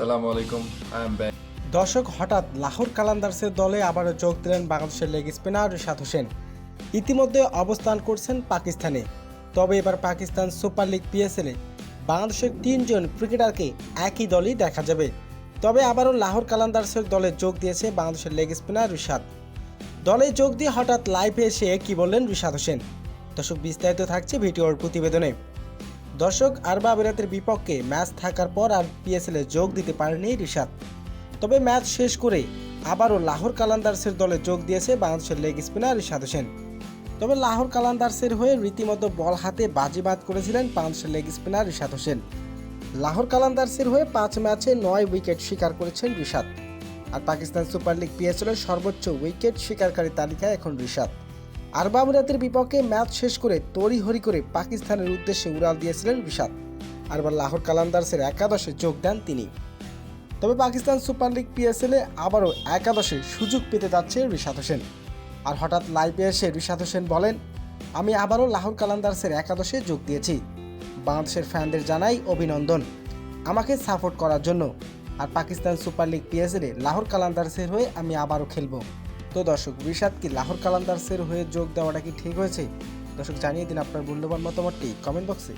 Assalamu alaikum. I am back. দর্শক, হঠাৎ লাহোর কালান্দার্সের দলে আবারও যোগ দিলেন বাংলাদেশের লেগ স্পিনার রিশাদ হোসেন। ইতিমধ্যে অবস্থান করছেন পাকিস্তানে। তবে এবার পাকিস্তান সুপার লিগ পিএসএলে বাংলাদেশের 3 জন ক্রিকেটারকে একই দলই দেখা যাবে। তবে আবারও লাহোর কালান্দার্সের দলে যোগ দিয়েছে বাংলাদেশের লেগ স্পিনার রিশাদ। দলে যোগ দিয়ে হঠাৎ লাইভে এসে কি বললেন রিশাদ হোসেন? দর্শক, বিস্তারিত থাকছে ভিডিওর প্রতিবেদনে। দর্শক, আরব আমিরাতের বিপক্ষে ম্যাচ থাকার পর আর পিএসএলে যোগ দিতে পারেনি রিশাদ। তবে ম্যাচ শেষ করে আবারও লাহোর কালান্দার্সের দলে যোগ দিয়েছে বাংলাদেশের লেগ স্পিনার রিশাদ হোসেন। তবে লাহোর কালান্দার্সের হয়ে রীতিমতো বল হাতে বাজিবাদ করেছিলেন বাংলাদেশের লেগ স্পিনার রিশাদ হোসেন। লাহোর কালান্দার্সের হয়ে 5 ম্যাচে 9 উইকেট শিকার করেছেন রিশাদ। আর পাকিস্তান সুপার লিগ পিএসএলের সর্বোচ্চ উইকেট শিকারকারী তালিকায় এখন রিশাদ। আরব আমিরাতের বিপক্ষে ম্যাচ শেষ করে তড়িঘড়ি করে পাকিস্তানের উদ্দেশ্যে উড়াল দিয়েছিলেন রিশাদ। আর এবার লাহোর কালান্দার্সের একাদশে যোগ দেন তিনি। তবে পাকিস্তান সুপার লিগ পিএসএলে আবারও একাদশে সুযোগ পেতে যাচ্ছে রিশাদ হোসেন। আর হঠাৎ লাইভে এসে রিশাদ হোসেন বলেন, আমি আবারও লাহোর কালান্দার্সের একাদশে যোগ দিয়েছি। বাংলাদেশের ফ্যানদের জানাই অভিনন্দন আমাকে সাপোর্ট করার জন্য। আর পাকিস্তান সুপার লিগ পিএসএলে লাহোর কালান্দার্সের হয়ে আমি আবারও খেলবো। তো দর্শক, রিশাদ কি লাহোর কালান্দার্সের হয়ে যোগ দেওয়াটা কি ঠিক হয়েছে? দর্শক, জানিয়ে দিন আপনার মূল্যবান মতামতটি কমেন্ট বক্সে।